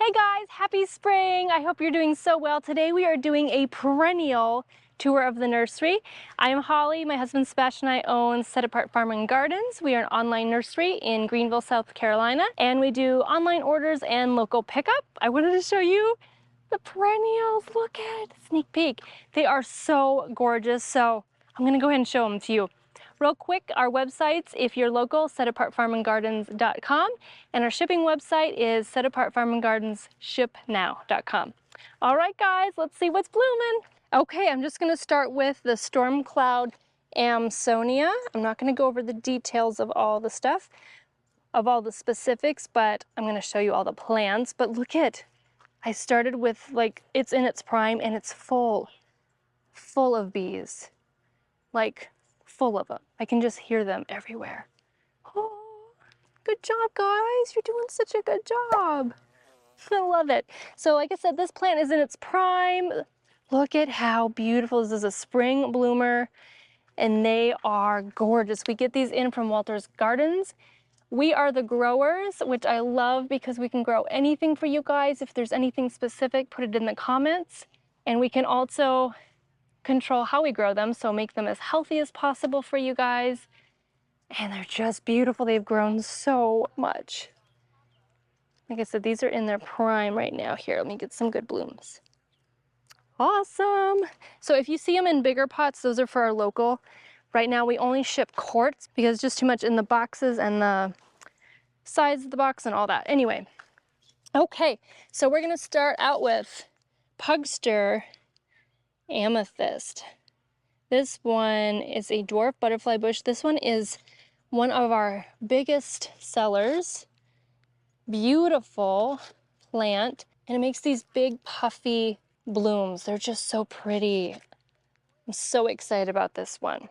Hey guys, happy spring! I hope you're doing so well. Today we are doing a perennial tour of the nursery. I am Holly, my husband Sebastian and I own Set Apart Farm and Gardens. We are an online nursery in Greenville, South Carolina, and we do online orders and local pickup. I wanted to show you the perennials. Look at it, sneak peek. They are so gorgeous, so I'm gonna go ahead and show them to you. Real quick, our websites, if you're local, setapartfarmandgardens.com, and our shipping website is setapartfarmandgardensshipnow.com. All right, guys, let's see what's blooming. Okay, I'm just gonna start with the Stormcloud Amonia. I'm not gonna go over the details of all the stuff, of all the specifics, but I'm gonna show you all the plants. But look at, I started with like, it's in its prime and it's full of bees. Like, full of them. I can just hear them everywhere. Oh, good job, guys. You're doing such a good job. I love it. So like I said, this plant is in its prime. Look at how beautiful. This is a spring bloomer and they are gorgeous. We get these in from Walter's Gardens. We are the growers, which I love because we can grow anything for you guys. If there's anything specific, put it in the comments. And we can also control how we grow them, so make them as healthy as possible for you guys. And they're just beautiful. They've grown so much. Like I said, these are in their prime right now. Here, let me get some good blooms. Awesome. So if you see them in bigger pots, those are for our local. Right now we only ship quarts because it's just too much in the boxes and the size of the box and all that. Anyway, okay, so we're gonna start out with Pugster Amethyst. This one is a dwarf butterfly bush. This one is one of our biggest sellers. Beautiful plant, and it makes these big puffy blooms. They're just so pretty. I'm so excited about this one.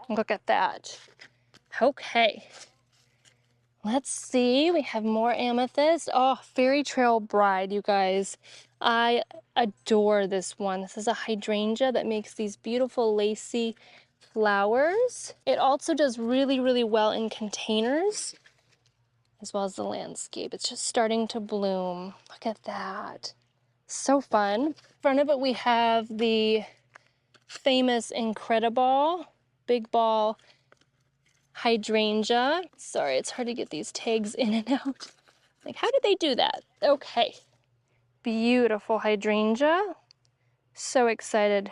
Look at that. Okay. Let's see, we have more amethyst. Oh, Fairy Trail Bride, you guys. I adore this one. This is a hydrangea that makes these beautiful lacy flowers. It also does really, really well in containers, as well as the landscape. It's just starting to bloom. Look at that. So fun. In front of it, we have the famous Incredible Big Ball Hydrangea. Sorry, it's hard to get these tags in and out. Like, how did they do that? Okay. Beautiful hydrangea. So excited.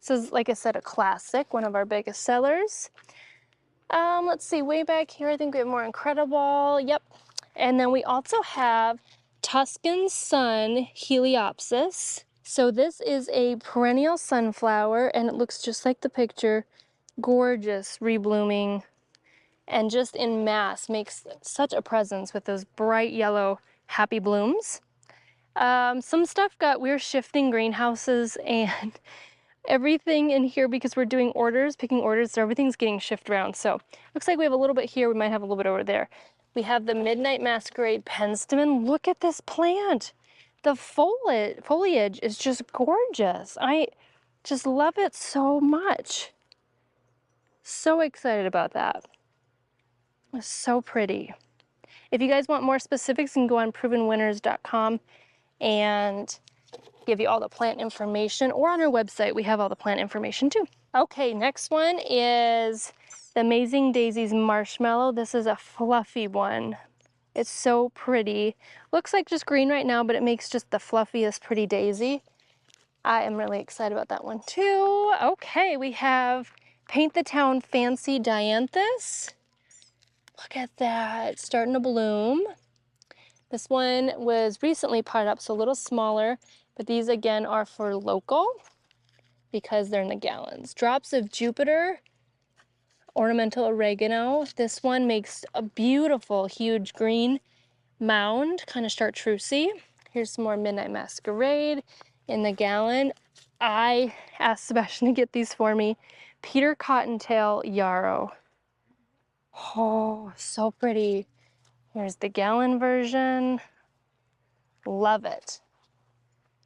This is, like I said, a classic, one of our biggest sellers. Let's see, way back here, I think we have more Incredible. Yep. And then we also have Tuscan Sun Heliopsis. So this is a perennial sunflower, and it looks just like the picture. Gorgeous, reblooming. And just in mass makes such a presence with those bright yellow happy blooms. Some stuff we're shifting greenhouses and everything in here because we're doing orders, picking orders, so everything's getting shifted around. So looks like we have a little bit here, we might have a little bit over there. We have the Midnight Masquerade Penstemon. Look at this plant. The foliage is just gorgeous. I just love it so much. So excited about that. It's so pretty. If you guys want more specifics, you can go on provenwinners.com and give you all the plant information, or on our website, we have all the plant information too. Okay, next one is the Amazing Daisies Marshmallow. This is a fluffy one. It's so pretty. Looks like just green right now, but it makes just the fluffiest pretty daisy. I am really excited about that one too. Okay, we have Paint the Town Fancy Dianthus. Look at that, it's starting to bloom. This one was recently potted up, so a little smaller, but these again are for local because they're in the gallons. Drops of Jupiter, Ornamental Oregano. This one makes a beautiful, huge green mound, kind of chartreusey. Here's some more Midnight Masquerade in the gallon. I asked Sebastian to get these for me. Peter Cottontail Yaro. Oh, so pretty. Here's the gallon version. Love it.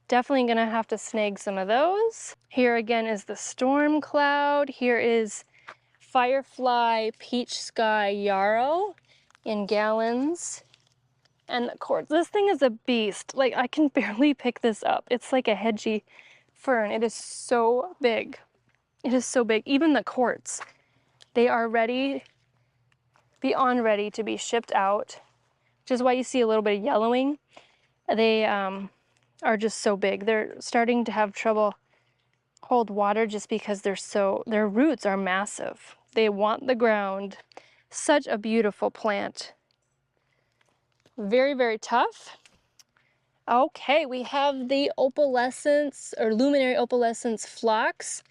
Definitely gonna have to snag some of those. Here again is the Storm Cloud. Here is Firefly Peach Sky Yaro in gallons. And the quartz. This thing is a beast. Like, I can barely pick this up. It's like a hedgy fern. It is so big. It is so big. Even the quartz, they are ready, beyond ready to be shipped out, which is why you see a little bit of yellowing. They are just so big. They're starting to have trouble hold water just because their roots are massive. They want the ground. Such a beautiful plant. Very, very tough. Okay, we have the opalescence or luminary opalescence phlox.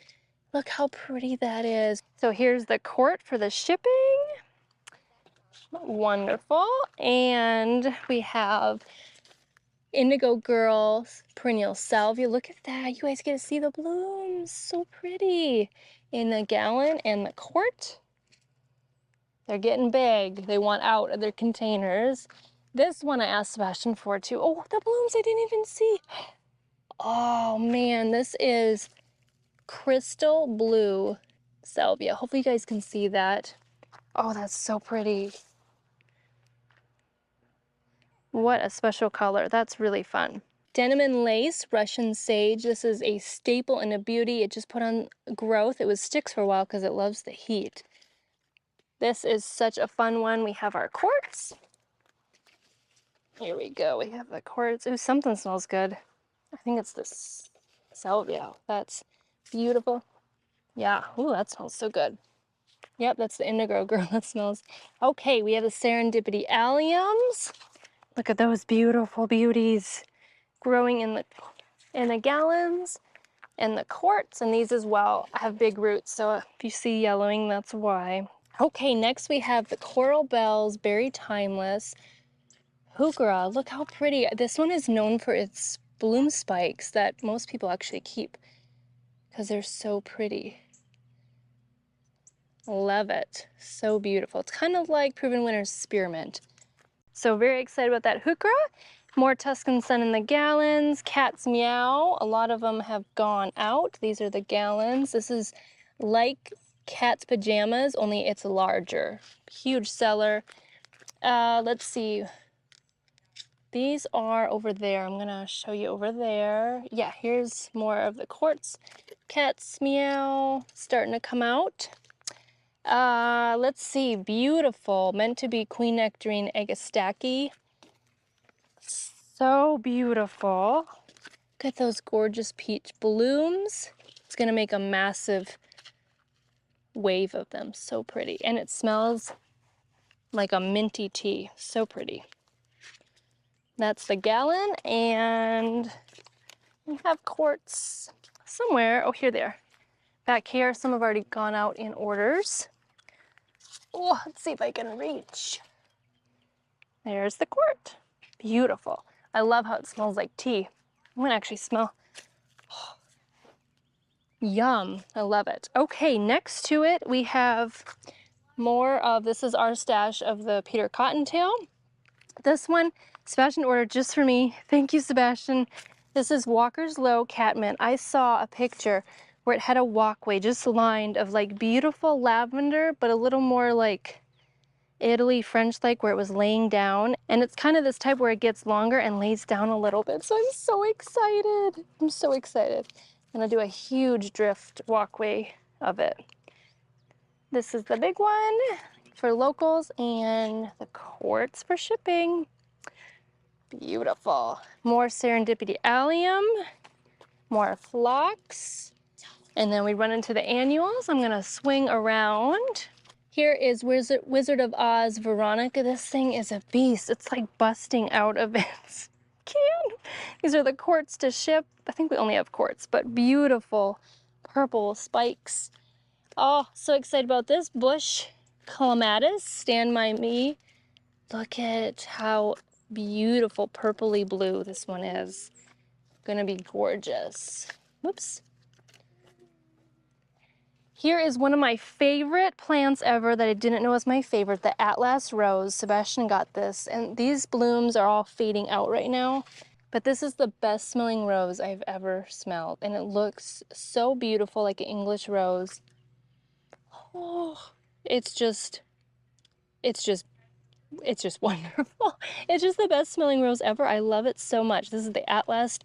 Look how pretty that is. So here's the quart for the shipping. Wonderful. And we have Indigo Girls Perennial Salvia. Look at that. You guys get to see the blooms. So pretty. In the gallon and the quart. They're getting big. They want out of their containers. This one I asked Sebastian for too. Oh, the blooms I didn't even see. Oh man, this is crystal blue salvia. Hopefully you guys can see that. Oh, that's so pretty. What a special color. That's really fun. Denim and Lace, Russian Sage. This is a staple and a beauty. It just put on growth. It was sticks for a while because it loves the heat. This is such a fun one. We have our quartz. Here we go. We have the quartz. Ooh, something smells good. I think it's this salvia. That's beautiful. Yeah. Ooh, that smells so good. Yep, that's the Indigo Girl. That smells. Okay, we have the Serendipity Aliums. Look at those beautiful beauties growing in the gallons and the quartz, and these as well have big roots. So if you see yellowing, that's why. Okay, next we have the Coral Bells Berry Timeless Heuchera. Look how pretty. This one is known for its bloom spikes that most people actually keep because they're so pretty. Love it. So beautiful. It's kind of like Proven Winner's Spearmint. So very excited about that heuchera. More Tuscan Sun in the gallons. Cat's Meow. A lot of them have gone out. These are the gallons. This is like Cat's Pajamas, only it's larger. Huge seller. Let's see. These are over there. I'm going to show you over there. Yeah, here's more of the quartz. Cat's Meow starting to come out. Let's see. Beautiful. Meant to be Queen Nectarine Agastache. So beautiful. Look at those gorgeous peach blooms. It's going to make a massive wave of them. So pretty. And it smells like a minty tea. So pretty. That's the gallon. And we have quartz somewhere. Oh, here they are. Back here, some have already gone out in orders. Oh, let's see if I can reach. There's the quart. Beautiful. I love how it smells like tea. I'm gonna actually smell. Oh, yum. I love it. Okay, next to it we have more of, this is our stash of the Peter Cottontail. This one, Sebastian ordered just for me. Thank you, Sebastian. This is Walker's Low Catmint. I saw a picture where it had a walkway just lined of like beautiful lavender, but a little more like Italy French-like, where it was laying down. And it's kind of this type where it gets longer and lays down a little bit. So I'm so excited. I'm so excited. I'm gonna do a huge drift walkway of it. This is the big one for locals and the quartz for shipping. Beautiful. More Serendipity Alium, more phlox, and then we run into the annuals. I'm gonna swing around. Here is Wizard of Oz Veronica. This thing is a beast. It's like busting out of its can. These are the quartz to ship. I think we only have quartz, but beautiful purple spikes. Oh, so excited about this. Bush Clematis, Stand By Me. Look at how beautiful purpley blue this one is. Gonna be gorgeous. Whoops. Here is one of my favorite plants ever that I didn't know was my favorite, the Atlas Rose. Sebastian got this, and these blooms are all fading out right now. But this is the best smelling rose I've ever smelled, and it looks so beautiful, like an English rose. Oh, it's just it's just wonderful. It's just the best smelling rose ever. I love it so much. This is the At Last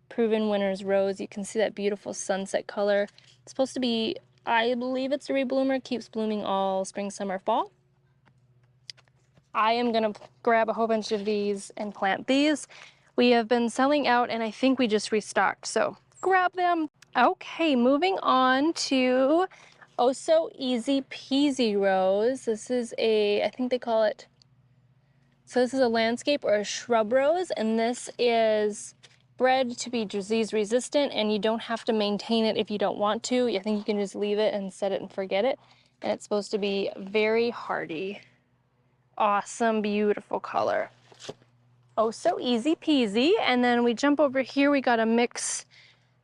Proven Winner's Rose. You can see that beautiful sunset color. It's supposed to be, I believe it's a rebloomer, keeps blooming all spring, summer, fall. I am gonna grab a whole bunch of these and plant these. We have been selling out and I think we just restocked, so grab them. Okay, moving on to Oh So Easy Peasy Rose. This is a, I think they call it, so this is a landscape or a shrub rose, and this is bred to be disease resistant, and you don't have to maintain it if you don't want to. I think you can just leave it and set it and forget it. And it's supposed to be very hardy. Awesome, beautiful color. Oh, so easy peasy. And then we jump over here, we got a mix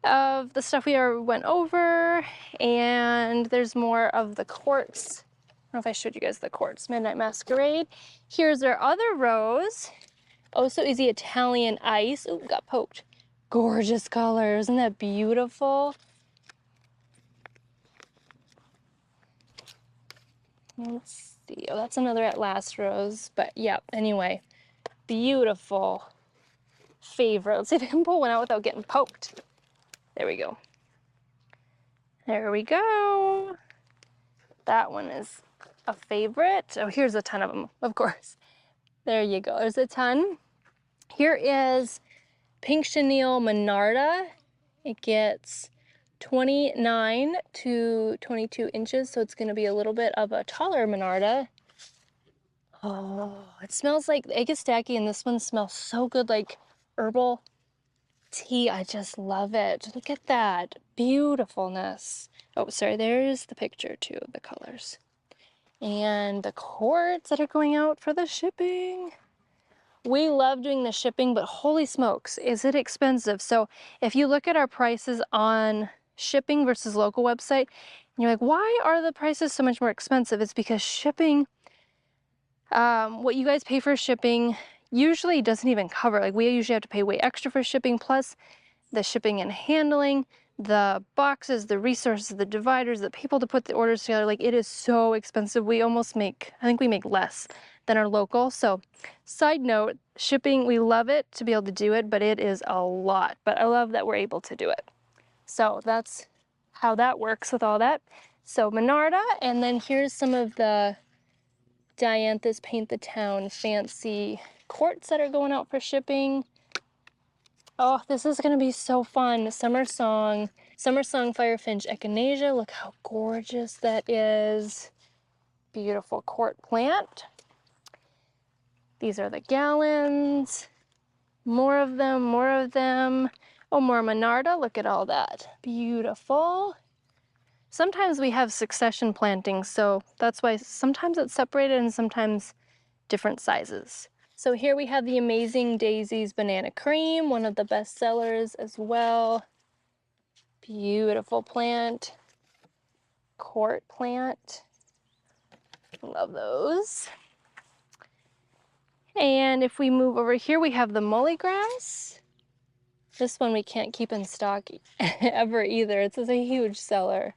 of the stuff we already went over, and there's more of the quartz. I don't know if I showed you guys the quartz Midnight Masquerade. Here's our other rose. Oh, so easy Italian ice. Ooh, got poked. Gorgeous color. Isn't that beautiful? Let's see. Oh, that's another At Last rose. But yeah, anyway, beautiful favorite. Let's see if I can pull one out without getting poked. There we go. There we go. That one is a favorite. Oh, here's a ton of them, of course. There you go. There's a ton. Here is Pink Chenille Minarda. It gets 29 to 22 inches, so it's going to be a little bit of a taller Minarda. Oh, it smells like Egastaki, and this one smells so good, like herbal tea. I just love it. Look at that beautifulness. Oh, sorry, there's the picture too of the colors. And the quartz that are going out for the shipping. We love doing the shipping, but holy smokes, is it expensive. So if you look at our prices on shipping versus local website, and you're like, why are the prices so much more expensive? It's because shipping, what you guys pay for shipping usually doesn't even cover. Like, we usually have to pay way extra for shipping, plus the shipping and handling, the boxes, the resources, the dividers, the people to put the orders together. Like, it is so expensive. We almost make, I think we make less than our local. So side note, shipping, we love it to be able to do it, but it is a lot. But I love that we're able to do it. So that's how that works with all that. So Minarda, and then here's some of the Dianthus Paint the Town fancy quartz that are going out for shipping. Oh, this is gonna be so fun. Summer Song Firefinch Echinacea. Look how gorgeous that is. Beautiful quart plant. These are the gallons. More of them, more of them. Oh, more Minarda. Look at all that. Beautiful. Sometimes we have succession plantings, so that's why sometimes it's separated and sometimes different sizes. So here we have the Amazing Daisies Banana Cream, one of the best sellers as well. Beautiful plant. Quart plant. Love those. And if we move over here, we have the Mullygrass. This one we can't keep in stock ever either. It's a huge seller.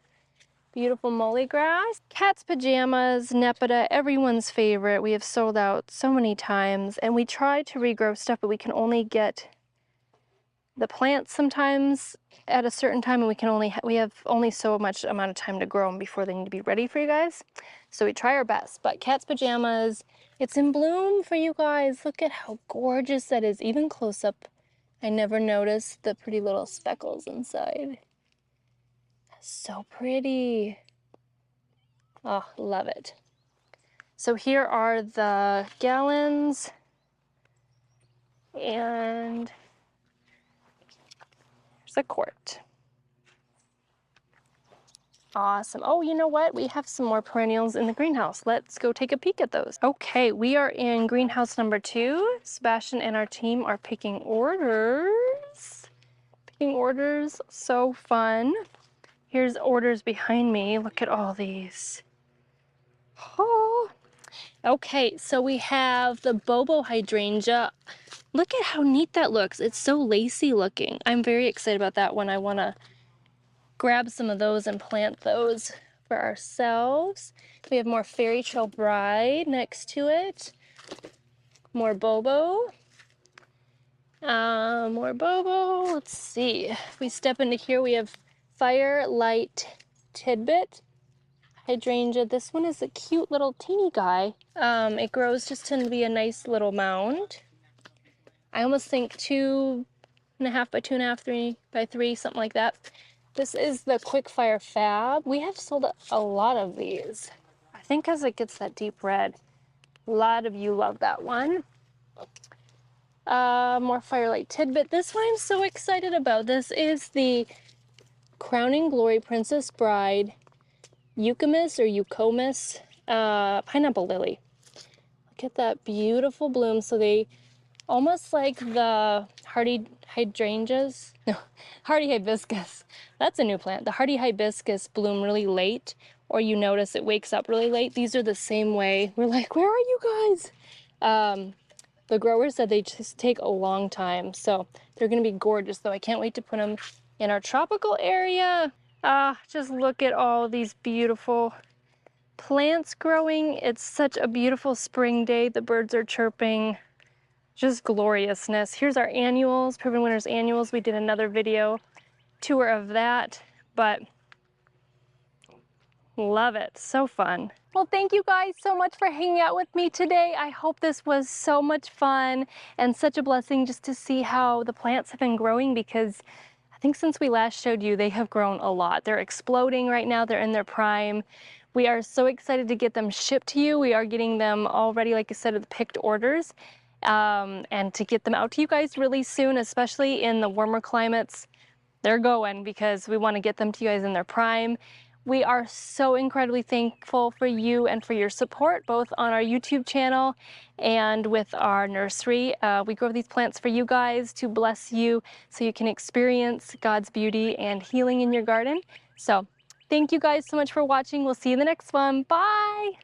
Beautiful Mullygrass. Cat's Pajamas, Nepeta, everyone's favorite. We have sold out so many times, and we try to regrow stuff, but we can only get the plants sometimes at a certain time, and we have only so much amount of time to grow them before they need to be ready for you guys. So we try our best. But Cat's Pajamas, it's in bloom for you guys. Look at how gorgeous that is. Even close up, I never noticed the pretty little speckles inside. So pretty. Oh, love it. So here are the gallons, and there's a quart. Awesome. Oh, you know what? We have some more perennials in the greenhouse. Let's go take a peek at those. Okay, we are in greenhouse number 2. Sebastian and our team are picking orders. Picking orders, so fun. Here's orders behind me. Look at all these. Oh. Okay, so we have the Bobo Hydrangea. Look at how neat that looks. It's so lacy looking. I'm very excited about that one. I want to grab some of those and plant those for ourselves. We have more Fairy Trail Bride next to it. More Bobo. More Bobo. Let's see. If we step into here, we have Firelight Tidbit. Hydrangea. This one is a cute little teeny guy. It grows just to be a nice little mound. I almost think 2.5 by 2.5, 3 by 3, something like that. This is the Quickfire Fab. We have sold a lot of these. I think because it gets that deep red. A lot of you love that one. More Firelight Tidbit. This one I'm so excited about. This is the Crowning Glory Princess Bride Yukumis or Yukomis Pineapple Lily. Look at that beautiful bloom. So they almost like the hardy hydrangeas. No, hardy hibiscus. That's a new plant. The hardy hibiscus bloom really late, or you notice it wakes up really late. These are the same way. We're like, where are you guys? The growers said they just take a long time. So they're gonna be gorgeous though. I can't wait to put them in our tropical area. Just look at all these beautiful plants growing. It's such a beautiful spring day. The birds are chirping. Just gloriousness. Here's our annuals, Proven Winners annuals. We did another video tour of that, but love it. So fun. Well, thank you guys so much for hanging out with me today. I hope this was so much fun and such a blessing just to see how the plants have been growing, because I think since we last showed you, they have grown a lot. They're exploding right now. They're in their prime. We are so excited to get them shipped to you. We are getting them already, like I said, with picked orders, and to get them out to you guys really soon, especially in the warmer climates. They're going because we want to get them to you guys in their prime. We are so incredibly thankful for you and for your support, both on our YouTube channel and with our nursery. We grow these plants for you guys to bless you so you can experience God's beauty and healing in your garden. So thank you guys so much for watching. We'll see you in the next one. Bye.